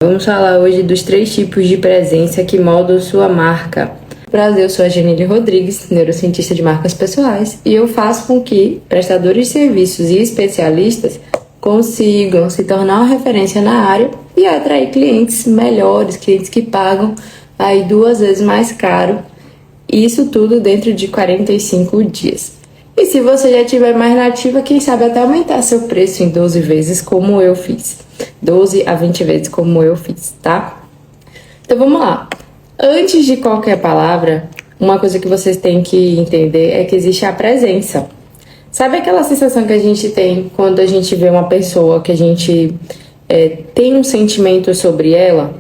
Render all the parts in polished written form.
Vamos falar hoje dos 3 tipos de presença que moldam sua marca. Prazer, eu sou a Janine Rodrigues, neurocientista de marcas pessoais, e eu faço com que prestadores de serviços e especialistas consigam se tornar uma referência na área e atrair clientes melhores, clientes que pagam aí 2 vezes mais caro. Isso tudo dentro de 45 dias. E se você já tiver mais nativa, quem sabe até aumentar seu preço em 12 vezes, como eu fiz. 12 a 20 vezes, como eu fiz, tá? Então vamos lá. Antes de qualquer palavra, uma coisa que vocês têm que entender é que existe a presença. Sabe aquela sensação que a gente tem quando a gente vê uma pessoa que a gente tem um sentimento sobre ela?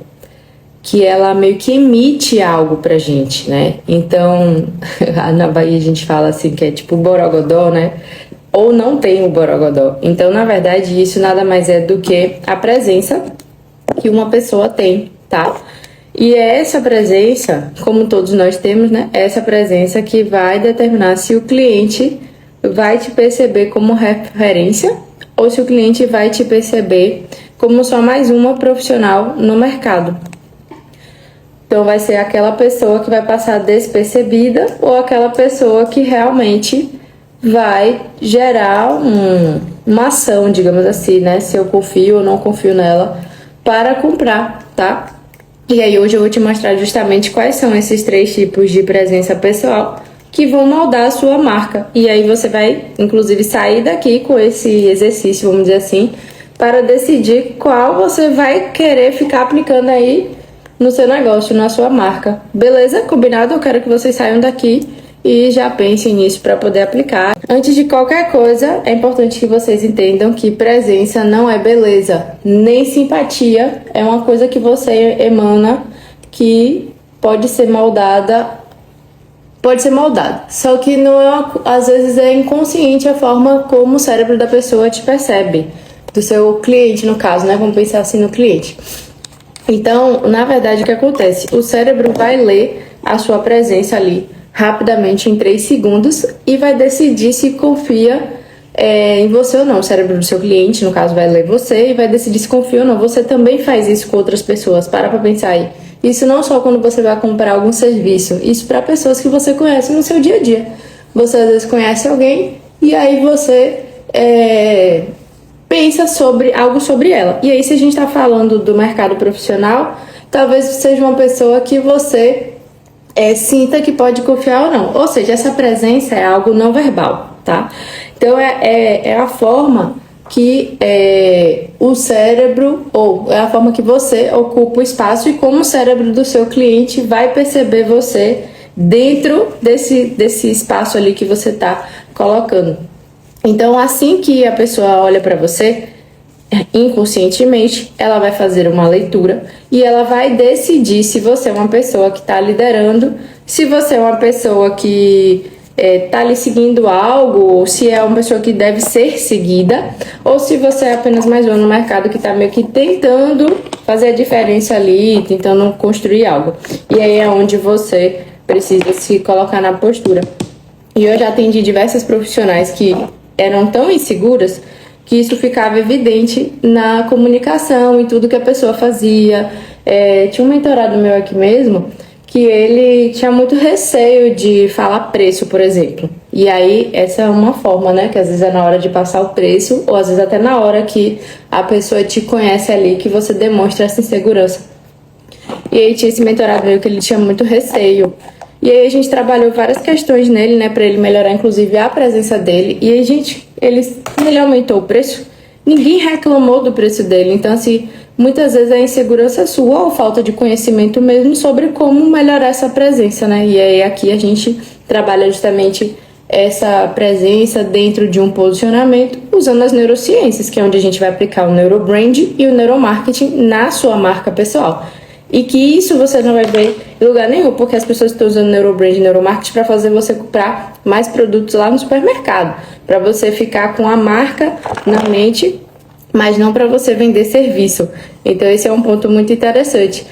Que ela meio que emite algo pra gente, né? Então, na Bahia a gente fala assim que é tipo borogodó, né? Ou não tem o borogodó. Então, na verdade, isso nada mais é do que a presença que uma pessoa tem, tá? E é essa presença, como todos nós temos, né? Essa presença que vai determinar se o cliente vai te perceber como referência ou se o cliente vai te perceber como só mais uma profissional no mercado. Então, vai ser aquela pessoa que vai passar despercebida ou aquela pessoa que realmente vai gerar uma ação, digamos assim, né? Se eu confio ou não confio nela para comprar, tá? E aí, hoje eu vou te mostrar justamente quais são esses 3 tipos de presença pessoal que vão moldar a sua marca. E aí, você vai, inclusive, sair daqui com esse exercício, vamos dizer assim, para decidir qual você vai querer ficar aplicando aí no seu negócio, na sua marca. Beleza? Combinado? Eu quero que vocês saiam daqui e já pensem nisso para poder aplicar. Antes de qualquer coisa, é importante que vocês entendam que presença não é beleza, nem simpatia. É uma coisa que você emana que pode ser moldada. Só que não é às vezes é inconsciente a forma como o cérebro da pessoa te percebe. Do seu cliente, no caso, né? Vamos pensar assim no cliente. Então, na verdade, o que acontece? O cérebro vai ler a sua presença ali rapidamente em 3 segundos e vai decidir se confia em você ou não. O cérebro do seu cliente, no caso, vai ler você e vai decidir se confia ou não. Você também faz isso com outras pessoas. Para pensar aí. Isso não só quando você vai comprar algum serviço. Isso para pessoas que você conhece no seu dia a dia. Você às vezes conhece alguém e aí você pensa algo sobre ela. E aí, se a gente está falando do mercado profissional, talvez seja uma pessoa que você sinta que pode confiar ou não. Ou seja, essa presença é algo não verbal, tá? Então, é a forma que o cérebro, ou é a forma que você ocupa o espaço e como o cérebro do seu cliente vai perceber você dentro desse espaço ali que você está colocando. Então, assim que a pessoa olha para você, inconscientemente, ela vai fazer uma leitura e ela vai decidir se você é uma pessoa que está liderando, se você é uma pessoa que está lhe seguindo algo, ou se é uma pessoa que deve ser seguida, ou se você é apenas mais uma no mercado que está meio que tentando fazer a diferença ali, tentando construir algo. E aí é onde você precisa se colocar na postura. E eu já atendi diversas profissionais que eram tão inseguras que isso ficava evidente na comunicação e tudo que a pessoa fazia. Tinha um mentorado meu aqui mesmo que ele tinha muito receio de falar preço, por exemplo. E aí, essa é uma forma, né? Que às vezes é na hora de passar o preço, ou às vezes até na hora que a pessoa te conhece ali, que você demonstra essa insegurança. E aí tinha esse mentorado meu que ele tinha muito receio. E aí a gente trabalhou várias questões nele, né, para ele melhorar, inclusive, a presença dele. E aí, ele aumentou o preço. Ninguém reclamou do preço dele. Então, assim, muitas vezes é insegurança sua ou falta de conhecimento mesmo sobre como melhorar essa presença, né? E aí aqui a gente trabalha justamente essa presença dentro de um posicionamento usando as neurociências, que é onde a gente vai aplicar o neurobrand e o neuromarketing na sua marca pessoal. E que isso você não vai ver em lugar nenhum, porque as pessoas estão usando neurobrand e neuromarketing para fazer você comprar mais produtos lá no supermercado, para você ficar com a marca na mente, mas não para você vender serviço. Então esse é um ponto muito interessante,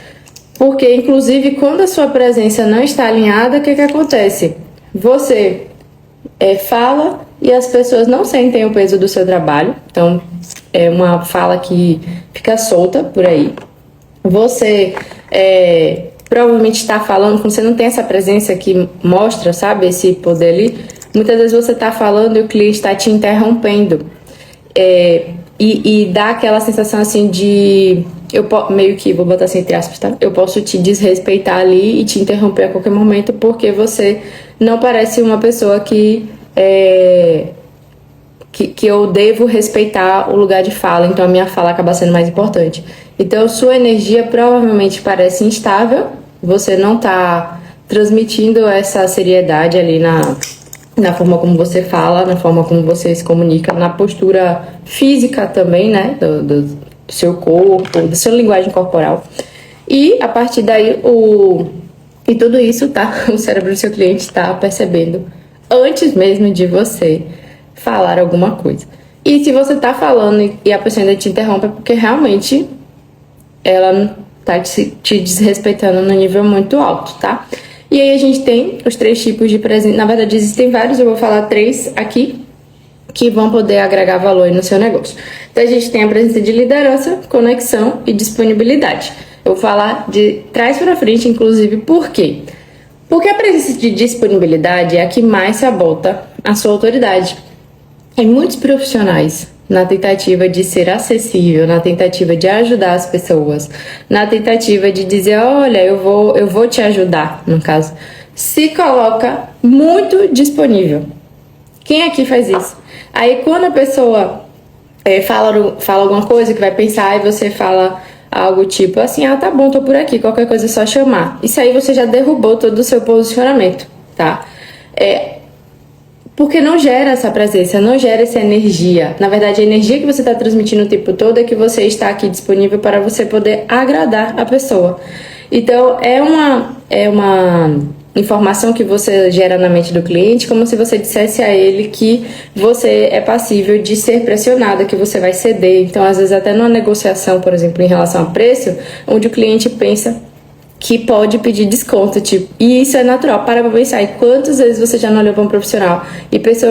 porque inclusive quando a sua presença não está alinhada, o que acontece? Você fala e as pessoas não sentem o peso do seu trabalho, então é uma fala que fica solta por aí. você provavelmente está falando, quando você não tem essa presença que mostra, sabe, esse poder ali, muitas vezes você está falando e o cliente está te interrompendo. E dá aquela sensação assim de... meio que, vou botar assim entre aspas, tá? Eu posso te desrespeitar ali e te interromper a qualquer momento porque você não parece uma pessoa que eu devo respeitar o lugar de fala, então a minha fala acaba sendo mais importante. Então, sua energia provavelmente parece instável, você não está transmitindo essa seriedade ali na forma como você fala, na forma como você se comunica, na postura física também, né, do seu corpo, da sua linguagem corporal. E, a partir daí, e tudo isso, tá? O cérebro do seu cliente está percebendo antes mesmo de você falar alguma coisa. E se você tá falando e a pessoa ainda te interrompe, é porque realmente ela tá te desrespeitando no nível muito alto, tá? E aí a gente tem os 3 tipos de presença. Na verdade, existem vários, eu vou falar 3 aqui que vão poder agregar valor aí no seu negócio. Então a gente tem a presença de liderança, conexão e disponibilidade. Eu vou falar de trás para frente, inclusive, por quê? Porque a presença de disponibilidade é a que mais sabota a sua autoridade. Tem muitos profissionais na tentativa de ser acessível, na tentativa de ajudar as pessoas, na tentativa de dizer, olha, eu vou te ajudar, no caso, se coloca muito disponível. Quem aqui faz isso? Aí quando a pessoa fala alguma coisa que vai pensar e você fala algo tipo assim, tá bom, tô por aqui, qualquer coisa é só chamar. Isso aí você já derrubou todo o seu posicionamento, tá? Porque não gera essa presença, não gera essa energia. Na verdade, a energia que você está transmitindo o tempo todo é que você está aqui disponível para você poder agradar a pessoa. Então, é uma informação que você gera na mente do cliente, como se você dissesse a ele que você é passível de ser pressionada, que você vai ceder. Então, às vezes, até numa negociação, por exemplo, em relação a preço, onde o cliente pensa que pode pedir desconto, tipo, e isso é natural. Para pra pensar, e quantas vezes você já não olhou para um profissional e pensou,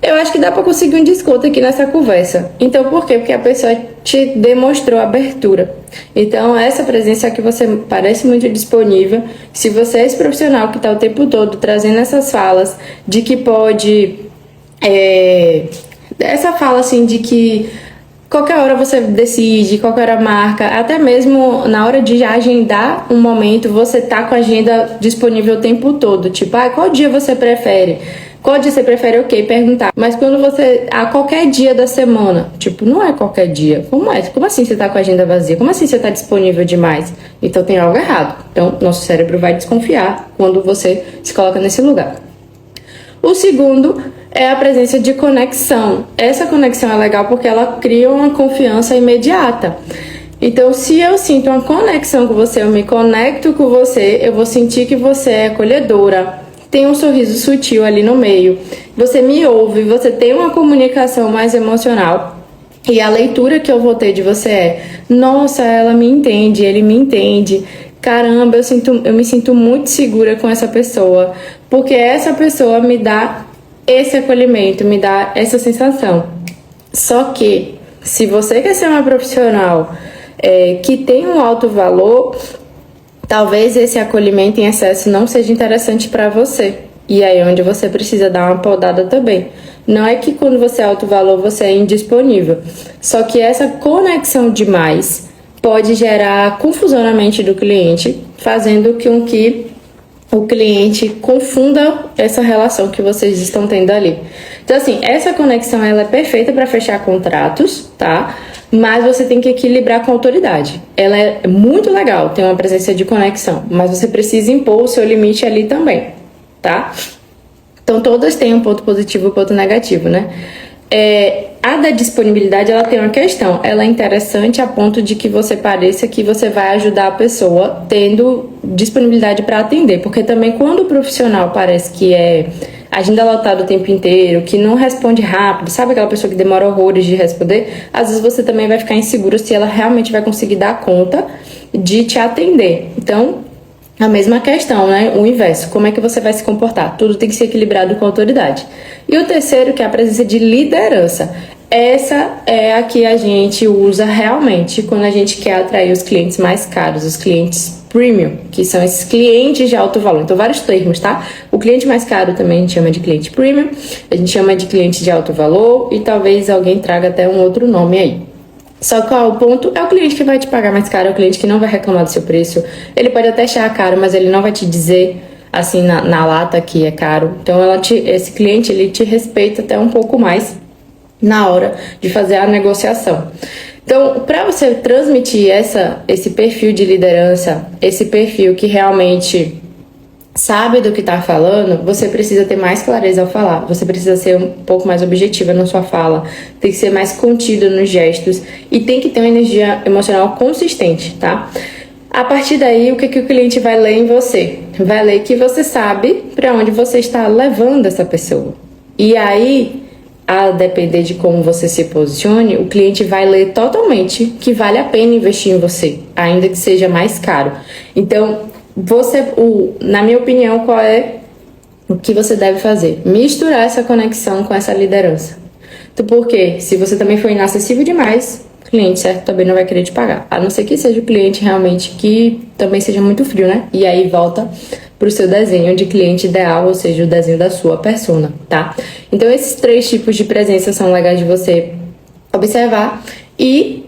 eu acho que dá para conseguir um desconto aqui nessa conversa. Então, por quê? Porque a pessoa te demonstrou abertura. Então, essa presença é que você parece muito disponível. Se você é esse profissional que está o tempo todo trazendo essas falas de que pode... essa fala, assim, de que qualquer hora você decide, qualquer hora marca, até mesmo na hora de já agendar um momento, você tá com a agenda disponível o tempo todo. Tipo, qual dia você prefere? Qual dia você prefere? Ok, perguntar. Mas quando você... qualquer dia da semana. Tipo, não é qualquer dia. Como é? Como assim você tá com a agenda vazia? Como assim você tá disponível demais? Então tem algo errado. Então, nosso cérebro vai desconfiar quando você se coloca nesse lugar. O segundo é a presença de conexão. Essa conexão é legal porque ela cria uma confiança imediata. Então, se eu sinto uma conexão com você, eu me conecto com você, eu vou sentir que você é acolhedora, tem um sorriso sutil ali no meio, você me ouve, você tem uma comunicação mais emocional. E a leitura que eu vou ter de você é, nossa, ela me entende, ele me entende. Caramba, eu me sinto muito segura com essa pessoa, porque essa pessoa me dá esse acolhimento, me dá essa sensação. Só que, se você quer ser uma profissional que tem um alto valor, talvez esse acolhimento em excesso não seja interessante para você. E aí é onde você precisa dar uma podada também. Não é que quando você é alto valor, você é indisponível. Só que essa conexão demais pode gerar confusão na mente do cliente, fazendo com que o cliente confunda essa relação que vocês estão tendo ali. Então, assim, essa conexão ela é perfeita para fechar contratos, tá? Mas você tem que equilibrar com a autoridade. Ela é muito legal, tem uma presença de conexão, mas você precisa impor o seu limite ali também, tá? Então, todas têm um ponto positivo e um ponto negativo, né? A da disponibilidade, ela tem uma questão. Ela é interessante a ponto de que você pareça que você vai ajudar a pessoa tendo disponibilidade para atender. Porque também quando o profissional parece que é agenda lotada o tempo inteiro, que não responde rápido, sabe aquela pessoa que demora horrores de responder? Às vezes você também vai ficar inseguro se ela realmente vai conseguir dar conta de te atender. Então, a mesma questão, né? O inverso. Como é que você vai se comportar? Tudo tem que ser equilibrado com a autoridade. E o terceiro, que é a presença de liderança. essa é a que a gente usa realmente quando a gente quer atrair os clientes mais caros, os clientes premium, que são esses clientes de alto valor. Então, vários termos, tá? O cliente mais caro também a gente chama de cliente premium, a gente chama de cliente de alto valor e talvez alguém traga até um outro nome aí. Só que o ponto é o cliente que vai te pagar mais caro, é o cliente que não vai reclamar do seu preço. Ele pode até achar caro, mas ele não vai te dizer assim na lata que é caro. Então, esse cliente, ele te respeita até um pouco mais na hora de fazer a negociação. Então, para você transmitir esse perfil de liderança, esse perfil que realmente sabe do que está falando, você precisa ter mais clareza ao falar, você precisa ser um pouco mais objetiva na sua fala, tem que ser mais contida nos gestos e tem que ter uma energia emocional consistente, tá? A partir daí, o que o cliente vai ler em você? Vai ler que você sabe para onde você está levando essa pessoa. E aí, a depender de como você se posicione, o cliente vai ler totalmente que vale a pena investir em você, ainda que seja mais caro. Então, na minha opinião, qual é o que você deve fazer? Misturar essa conexão com essa liderança. Então, porque se você também for inacessível demais, o cliente, certo, também não vai querer te pagar. A não ser que seja o cliente realmente que também seja muito frio, né? E aí volta para o seu desenho de cliente ideal, ou seja, o desenho da sua persona, tá? Então, esses 3 tipos de presença são legais de você observar e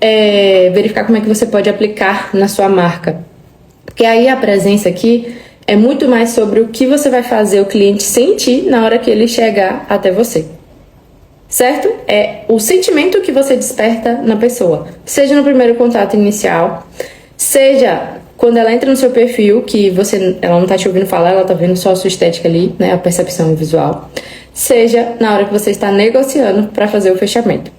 verificar como é que você pode aplicar na sua marca. Porque aí a presença aqui é muito mais sobre o que você vai fazer o cliente sentir na hora que ele chegar até você. Certo? É o sentimento que você desperta na pessoa. Seja no primeiro contato inicial, seja quando ela entra no seu perfil, que ela não tá te ouvindo falar, ela tá vendo só a sua estética ali, né? A percepção visual. Seja na hora que você está negociando para fazer o fechamento.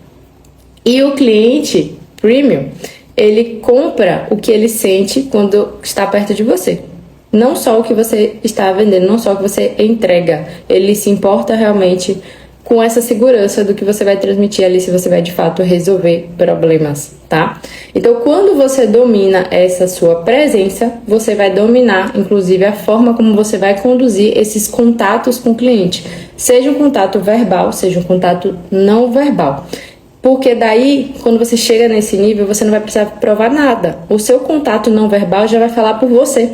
E o cliente premium, ele compra o que ele sente quando está perto de você. Não só o que você está vendendo, não só o que você entrega. Ele se importa realmente com essa segurança do que você vai transmitir ali, se você vai de fato resolver problemas, tá? Então, quando você domina essa sua presença, você vai dominar, inclusive, a forma como você vai conduzir esses contatos com o cliente. Seja um contato verbal, seja um contato não verbal. Porque daí, quando você chega nesse nível, você não vai precisar provar nada. O seu contato não verbal já vai falar por você.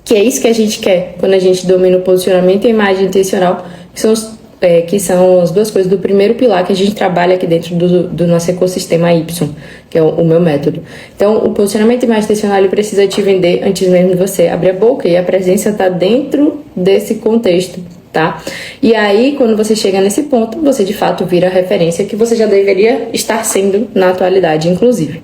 Que é isso que a gente quer quando a gente domina o posicionamento e a imagem intencional, que são as 2 coisas do primeiro pilar que a gente trabalha aqui dentro do nosso ecossistema Y, que é o meu método. Então, o posicionamento e imagem intencional, ele precisa te vender antes mesmo de você abrir a boca, e a presença está dentro desse contexto, tá? E aí, quando você chega nesse ponto, você de fato vira a referência que você já deveria estar sendo na atualidade, inclusive.